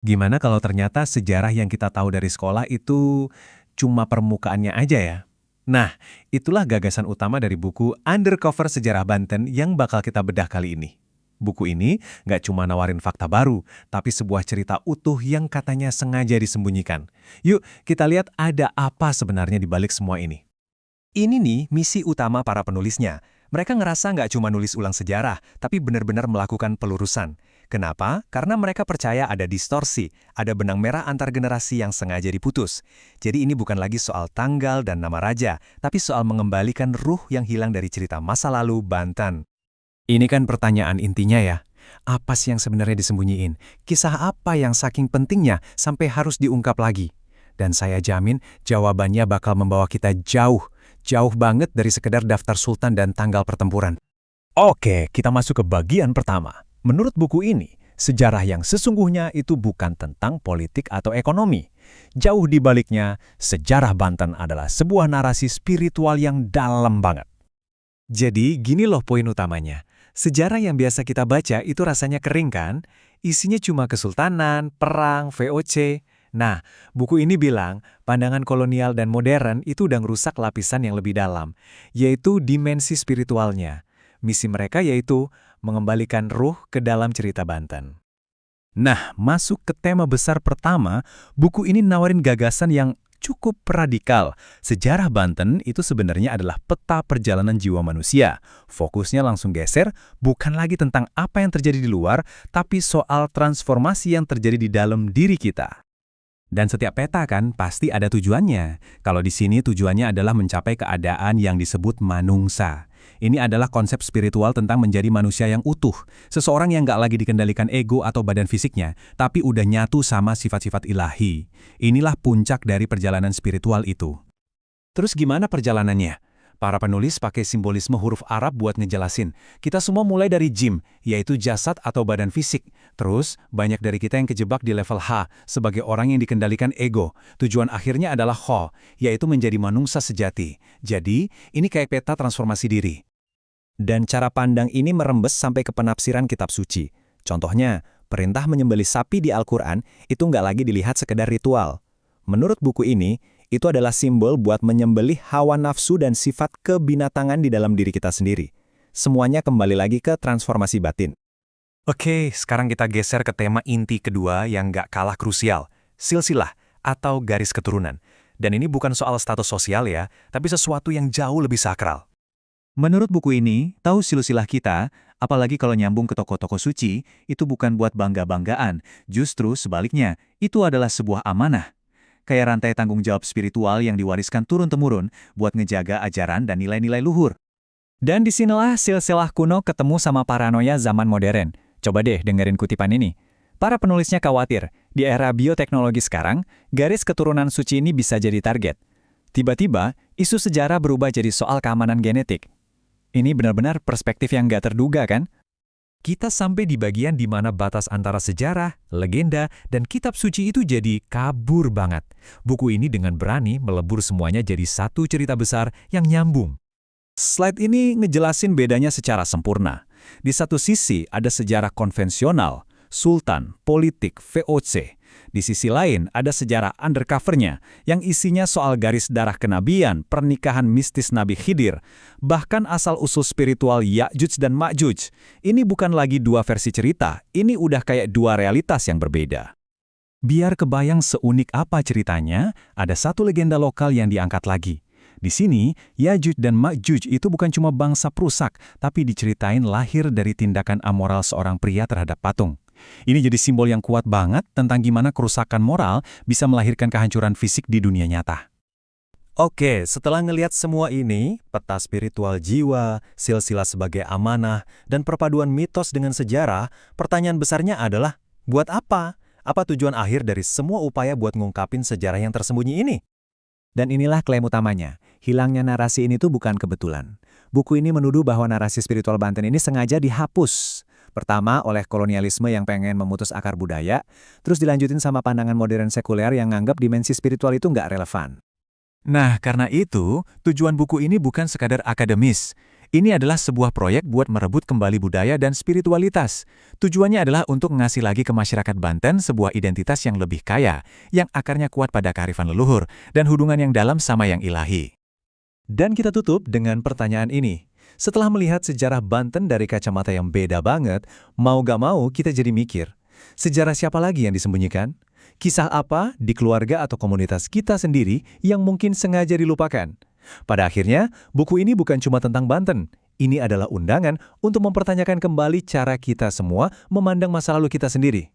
Gimana kalau ternyata sejarah yang kita tahu dari sekolah itu cuma permukaannya aja ya? Nah, itulah gagasan utama dari buku Undercover Sejarah Banten yang bakal kita bedah kali ini. Buku ini nggak cuma nawarin fakta baru, tapi sebuah cerita utuh yang katanya sengaja disembunyikan. Yuk, kita lihat ada apa sebenarnya di balik semua ini. Ini nih misi utama para penulisnya. Mereka ngerasa nggak cuma nulis ulang sejarah, tapi benar-benar melakukan pelurusan. Kenapa? Karena mereka percaya ada distorsi, ada benang merah antar generasi yang sengaja diputus. Jadi ini bukan lagi soal tanggal dan nama raja, tapi soal mengembalikan ruh yang hilang dari cerita masa lalu Banten. Ini kan pertanyaan intinya ya. Apa sih yang sebenarnya disembunyiin? Kisah apa yang saking pentingnya sampai harus diungkap lagi? Dan saya jamin jawabannya bakal membawa kita jauh, jauh banget dari sekedar daftar sultan dan tanggal pertempuran. Oke, kita masuk ke bagian pertama. Menurut buku ini, sejarah yang sesungguhnya itu bukan tentang politik atau ekonomi. Jauh di baliknya, sejarah Banten adalah sebuah narasi spiritual yang dalam banget. Jadi, gini loh poin utamanya. Sejarah yang biasa kita baca itu rasanya kering kan? Isinya cuma kesultanan, perang, VOC. Nah, buku ini bilang pandangan kolonial dan modern itu udah ngerusak lapisan yang lebih dalam, yaitu dimensi spiritualnya. Misi mereka yaitu mengembalikan ruh ke dalam cerita Banten. Nah, masuk ke tema besar pertama, buku ini nawarin gagasan yang cukup radikal. Sejarah Banten itu sebenarnya adalah peta perjalanan jiwa manusia. Fokusnya langsung geser, bukan lagi tentang apa yang terjadi di luar, tapi soal transformasi yang terjadi di dalam diri kita. Dan setiap peta kan pasti ada tujuannya. Kalau di sini tujuannya adalah mencapai keadaan yang disebut manungsa. Ini adalah konsep spiritual tentang menjadi manusia yang utuh. Seseorang yang nggak lagi dikendalikan ego atau badan fisiknya, tapi udah nyatu sama sifat-sifat ilahi. Inilah puncak dari perjalanan spiritual itu. Terus gimana perjalanannya? Para penulis pakai simbolisme huruf Arab buat ngejelasin. Kita semua mulai dari jim, yaitu jasad atau badan fisik. Terus, banyak dari kita yang kejebak di level H, sebagai orang yang dikendalikan ego. Tujuan akhirnya adalah Kho, yaitu menjadi manungsa sejati. Jadi, ini kayak peta transformasi diri. Dan cara pandang ini merembes sampai ke penafsiran kitab suci. Contohnya, perintah menyembelih sapi di Al-Quran itu nggak lagi dilihat sekedar ritual. Menurut buku ini, itu adalah simbol buat menyembelih hawa nafsu dan sifat kebinatangan di dalam diri kita sendiri. Semuanya kembali lagi ke transformasi batin. Oke, sekarang kita geser ke tema inti kedua yang nggak kalah krusial, silsilah atau garis keturunan. Dan ini bukan soal status sosial ya, tapi sesuatu yang jauh lebih sakral. Menurut buku ini, tahu silsilah kita, apalagi kalau nyambung ke tokoh-tokoh suci, itu bukan buat bangga-banggaan, justru sebaliknya, itu adalah sebuah amanah. Kayak rantai tanggung jawab spiritual yang diwariskan turun-temurun buat ngejaga ajaran dan nilai-nilai luhur. Dan disinilah silsilah kuno ketemu sama paranoia zaman modern. Coba deh dengerin kutipan ini. Para penulisnya khawatir, di era bioteknologi sekarang, garis keturunan suci ini bisa jadi target. Tiba-tiba, isu sejarah berubah jadi soal keamanan genetik. Ini benar-benar perspektif yang nggak terduga kan? Kita sampai di bagian di mana batas antara sejarah, legenda, dan kitab suci itu jadi kabur banget. Buku ini dengan berani melebur semuanya jadi satu cerita besar yang nyambung. Slide ini ngejelasin bedanya secara sempurna. Di satu sisi ada sejarah konvensional, sultan, politik, VOC. Di sisi lain ada sejarah undercovernya yang isinya soal garis darah kenabian, pernikahan mistis Nabi Khidir, bahkan asal-usul spiritual Ya'juj dan Ma'juj. Ini bukan lagi dua versi cerita, ini udah kayak dua realitas yang berbeda. Biar kebayang seunik apa ceritanya, ada satu legenda lokal yang diangkat lagi. Di sini, Ya'juj dan Ma'juj itu bukan cuma bangsa perusak, tapi diceritain lahir dari tindakan amoral seorang pria terhadap patung. Ini jadi simbol yang kuat banget tentang gimana kerusakan moral bisa melahirkan kehancuran fisik di dunia nyata. Oke, setelah ngelihat semua ini, peta spiritual jiwa, silsilah sebagai amanah, dan perpaduan mitos dengan sejarah, pertanyaan besarnya adalah, buat apa? Apa tujuan akhir dari semua upaya buat ngungkapin sejarah yang tersembunyi ini? Dan inilah klaim utamanya, hilangnya narasi ini tuh bukan kebetulan. Buku ini menuduh bahwa narasi spiritual Banten ini sengaja dihapus. Pertama, oleh kolonialisme yang pengen memutus akar budaya, terus dilanjutin sama pandangan modern sekuler yang nganggap dimensi spiritual itu nggak relevan. Nah, karena itu, tujuan buku ini bukan sekadar akademis. Ini adalah sebuah proyek buat merebut kembali budaya dan spiritualitas. Tujuannya adalah untuk ngasih lagi ke masyarakat Banten sebuah identitas yang lebih kaya, yang akarnya kuat pada kearifan leluhur, dan hubungan yang dalam sama yang ilahi. Dan kita tutup dengan pertanyaan ini. Setelah melihat sejarah Banten dari kacamata yang beda banget, mau gak mau kita jadi mikir, sejarah siapa lagi yang disembunyikan? Kisah apa di keluarga atau komunitas kita sendiri yang mungkin sengaja dilupakan? Pada akhirnya, buku ini bukan cuma tentang Banten. Ini adalah undangan untuk mempertanyakan kembali cara kita semua memandang masa lalu kita sendiri.